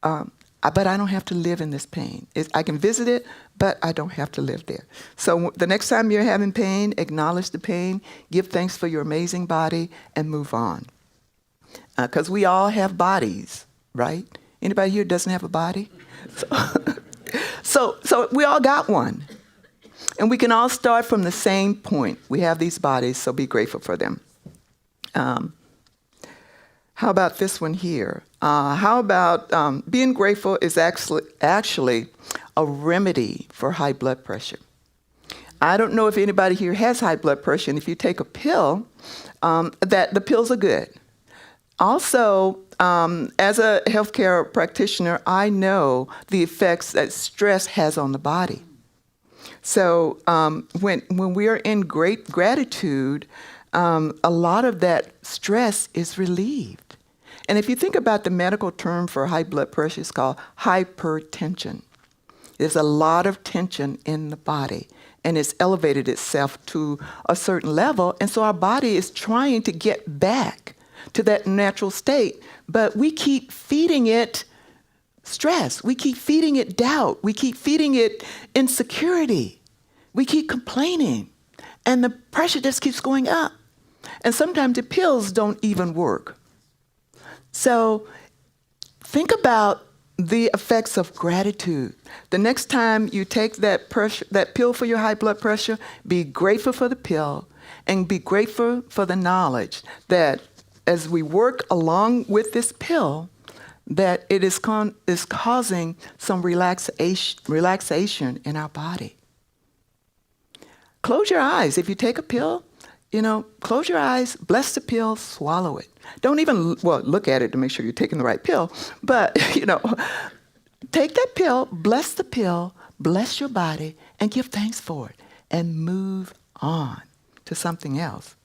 but I don't have to live in this pain. I can visit it, but I don't have to live there. So the next time you're having pain, acknowledge the pain, give thanks for your amazing body, and move on. Because we all have bodies, right? Anybody here doesn't have a body? So we all got one. And we can all start from the same point. We have these bodies, so be grateful for them. How about this one here? How about being grateful is actually a remedy for high blood pressure. I don't know if anybody here has high blood pressure, and if you take a pill, that the pills are good. Also, as a healthcare practitioner, I know the effects that stress has on the body. So when we are in great gratitude, a lot of that stress is relieved. And if you think about the medical term for high blood pressure, it's called hypertension. There's a lot of tension in the body, and it's elevated itself to a certain level, and so our body is trying to get back to that natural state, but we keep feeding it stress. We keep feeding it doubt. We keep feeding it insecurity. We keep complaining, and the pressure just keeps going up. And sometimes the pills don't even work. So think about the effects of gratitude. The next time you take that pill for your high blood pressure, be grateful for the pill and be grateful for the knowledge that as we work along with this pill, that it is causing some relaxation in our body. Close your eyes. If you take a pill, close your eyes, bless the pill, swallow it. Don't even, look at it to make sure you're taking the right pill, but, take that pill, bless your body, and give thanks for it, and move on to something else.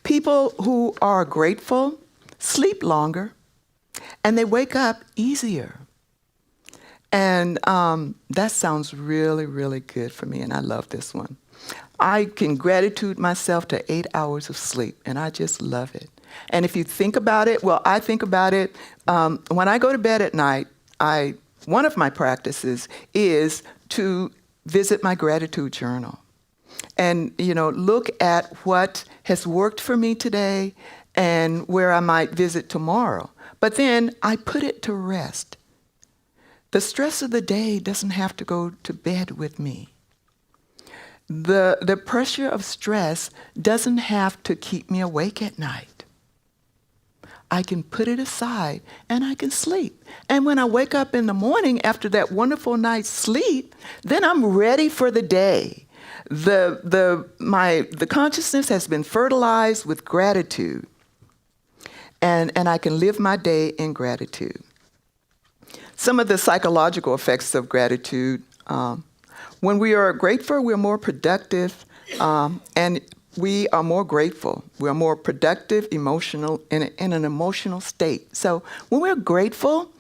People who are grateful sleep longer, and they wake up easier. And that sounds really, really good for me, and I love this one. I can gratitude myself to 8 hours of sleep, and I just love it. And if you think about it, I think about it, when I go to bed at night, one of my practices is to visit my gratitude journal and, look at what has worked for me today and where I might visit tomorrow. But then I put it to rest. The stress of the day doesn't have to go to bed with me. The pressure of stress doesn't have to keep me awake at night. I can put it aside and I can sleep. And when I wake up in the morning after that wonderful night's sleep, then I'm ready for the day. The consciousness has been fertilized with gratitude. And I can live my day in gratitude. Some of the psychological effects of gratitude, when we are grateful, we're more productive, and we are more grateful. We're more productive, emotional, in an emotional state. So when we're grateful,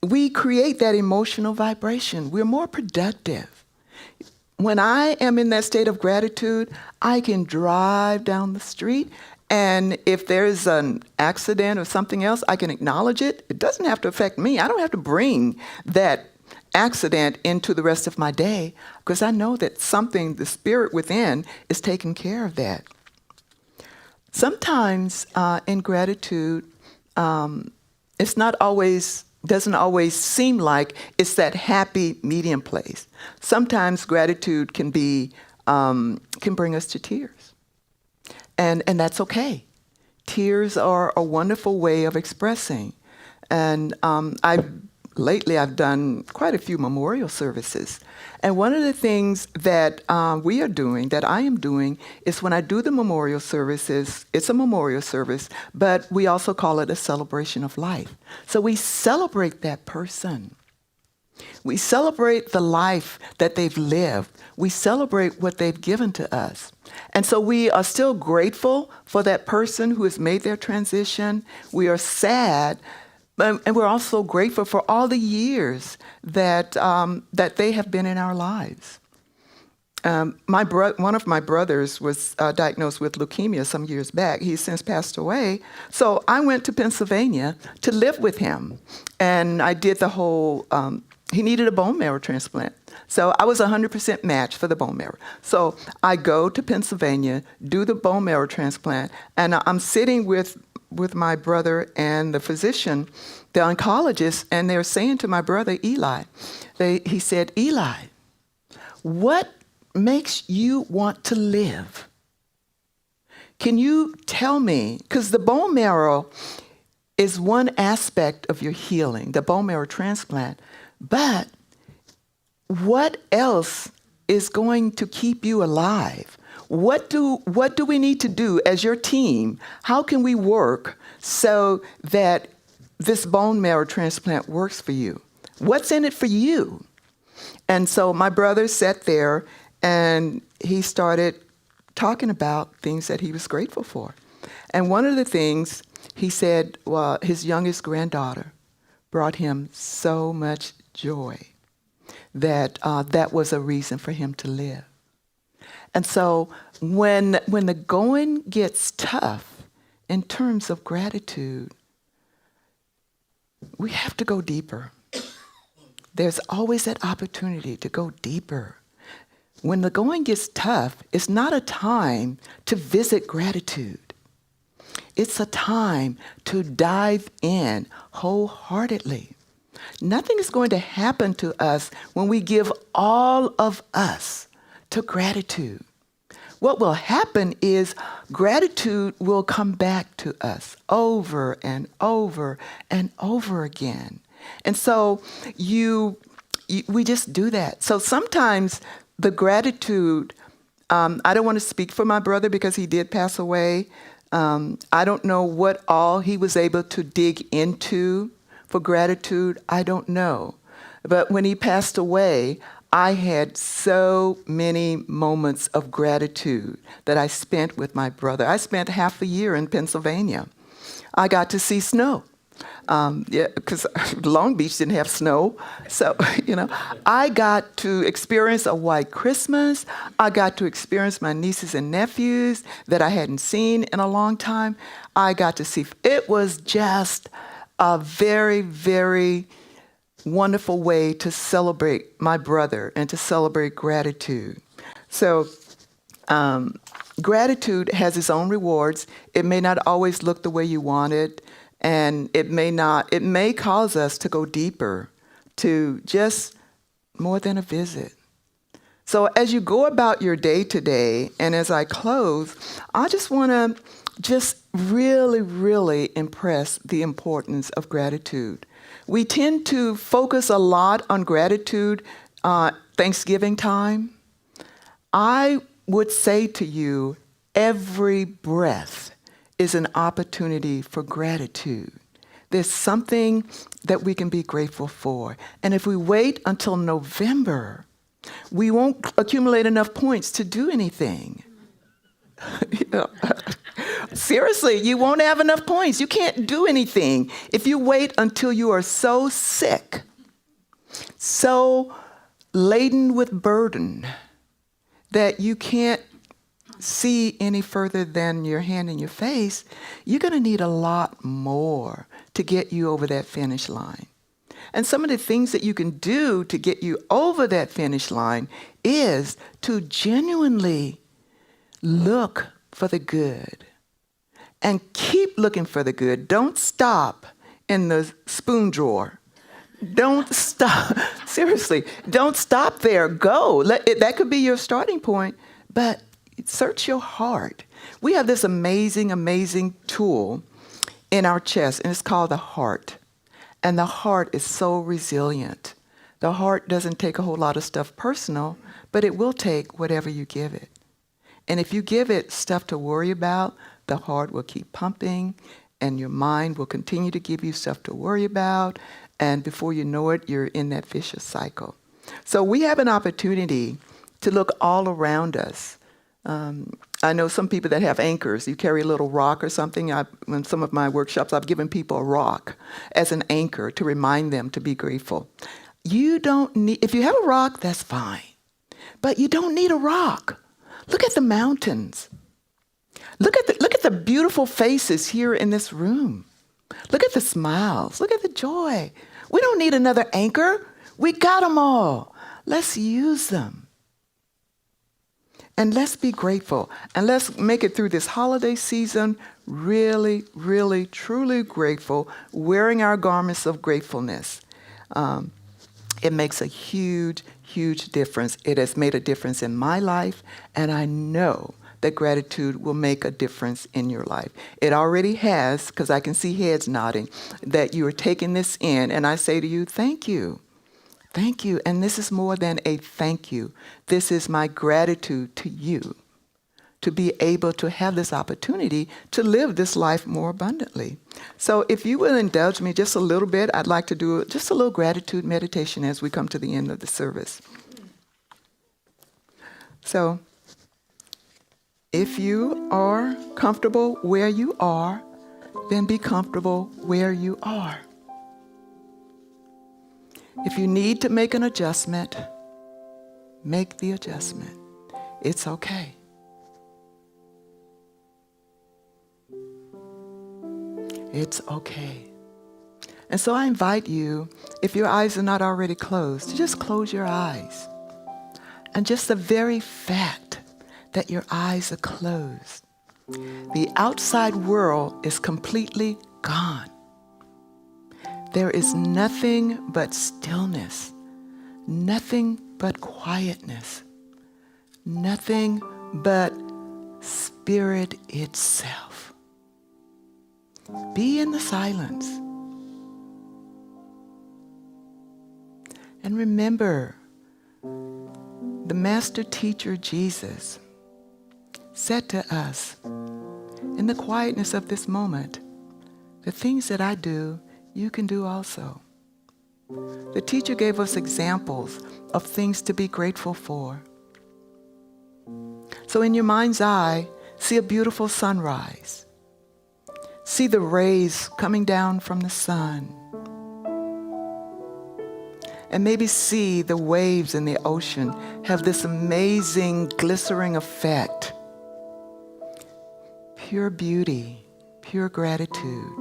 we create that emotional vibration. We're more productive. When I am in that state of gratitude, I can drive down the street, and if there's an accident or something else, I can acknowledge it. It doesn't have to affect me. I don't have to bring that accident into the rest of my day because I know that the spirit within is taking care of that. Sometimes in gratitude, doesn't always seem like it's that happy medium place. Sometimes gratitude can bring us to tears. And that's okay. Tears are a wonderful way of expressing. And lately I've done quite a few memorial services. And one of the things that I am doing, is when I do the memorial services, it's a memorial service, but we also call it a celebration of life. So we celebrate that person. We celebrate the life that they've lived. We celebrate what they've given to us. And so we are still grateful for that person who has made their transition. We are sad, and we're also grateful for all the years that they have been in our lives. One of my brothers was diagnosed with leukemia some years back. He's since passed away. So I went to Pennsylvania to live with him. And I did the whole, he needed a bone marrow transplant. So I was 100% match for the bone marrow. So I go to Pennsylvania, do the bone marrow transplant, and I'm sitting with my brother and the physician, the oncologist, and they're saying to my brother, Eli, he said, Eli, what makes you want to live? Can you tell me, because the bone marrow is one aspect of your healing, the bone marrow transplant, but what else is going to keep you alive? what do we need to do as your team? How can we work so that this bone marrow transplant works for you? What's in it for you? And so my brother sat there and he started talking about things that he was grateful for. And one of the things he said, well, his youngest granddaughter brought him so much joy that that was a reason for him to live. And so when the going gets tough in terms of gratitude, we have to go deeper. There's always that opportunity to go deeper. When the going gets tough, it's not a time to visit gratitude. It's a time to dive in wholeheartedly. Nothing is going to happen to us when we give all of us to gratitude. What will happen is gratitude will come back to us over and over and over again. And so we just do that. So sometimes the gratitude, I don't want to speak for my brother because he did pass away. I don't know what all he was able to dig into for gratitude. I don't know. But when he passed away, I had so many moments of gratitude that I spent with my brother. I spent half a year in Pennsylvania. I got to see snow. Because Long Beach didn't have snow. So, I got to experience a white Christmas. I got to experience my nieces and nephews that I hadn't seen in a long time. I got to see, it was just a very, very wonderful way to celebrate my brother and to celebrate gratitude. So, gratitude has its own rewards. It may not always look the way you want it. And it may cause us to go deeper, to just more than a visit. So as you go about your day today, and as I close, I just want to just really, really impress the importance of gratitude. We tend to focus a lot on gratitude Thanksgiving time. I would say to you, every breath is an opportunity for gratitude. There's something that we can be grateful for. And if we wait until November, we won't accumulate enough points to do anything. Seriously, you won't have enough points. You can't do anything if you wait until you are so sick, so laden with burden that you can't see any further than your hand in your face. You're going to need a lot more to get you over that finish line. And some of the things that you can do to get you over that finish line is to genuinely look for the good and keep looking for the good. Don't stop in the spoon drawer. Don't stop. Seriously, don't stop there. Go. That could be your starting point, but search your heart. We have this amazing, amazing tool in our chest, and it's called the heart. And the heart is so resilient. The heart doesn't take a whole lot of stuff personal, but it will take whatever you give it. And if you give it stuff to worry about, the heart will keep pumping, and your mind will continue to give you stuff to worry about, and before you know it, you're in that vicious cycle. So we have an opportunity to look all around us. I know some people that have anchors. You carry a little rock or something. In some of my workshops, I've given people a rock as an anchor to remind them to be grateful. You don't need, if you have a rock, that's fine. But you don't need a rock. Look at the mountains. Look at the beautiful faces here in this room. Look at the smiles. Look at the joy. We don't need another anchor. We got them all. Let's use them. And let's be grateful. And let's make it through this holiday season really, really, truly grateful, wearing our garments of gratefulness. It makes a huge, huge difference. It has made a difference in my life, and I know that gratitude will make a difference in your life. It already has, because I can see heads nodding, that you are taking this in, and I say to you, thank you. Thank you. And this is more than a thank you. This is my gratitude to you to be able to have this opportunity to live this life more abundantly. So if you will indulge me just a little bit, I'd like to do just a little gratitude meditation as we come to the end of the service. So if you are comfortable where you are, then be comfortable where you are. If you need to make an adjustment, make the adjustment. It's okay. It's okay. And so I invite you, if your eyes are not already closed, to just close your eyes. And just the very fact that your eyes are closed, the outside world is completely gone. There is nothing but stillness, nothing but quietness, nothing but spirit itself. Be in the silence. And remember, the master teacher Jesus said to us, in the quietness of this moment, the things that I do, you can do also. The teacher gave us examples of things to be grateful for. So in your mind's eye, see a beautiful sunrise. See the rays coming down from the sun. And maybe see the waves in the ocean have this amazing glistering effect. Pure beauty, pure gratitude.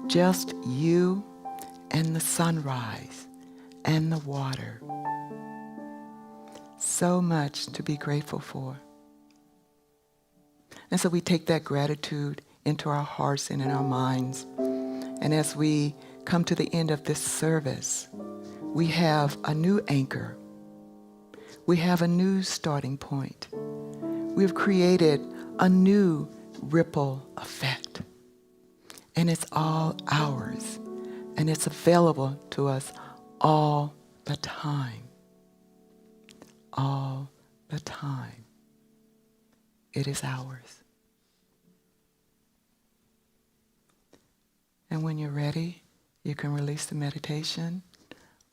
Just you and the sunrise and the water. So much to be grateful for. And so we take that gratitude into our hearts and in our minds. And as we come to the end of this service, we have a new anchor. We have a new starting point. We've created a new ripple effect. And it's all ours. And it's available to us all the time. All the time. It is ours. And when you're ready, you can release the meditation,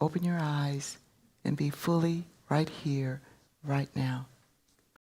open your eyes, and be fully right here, right now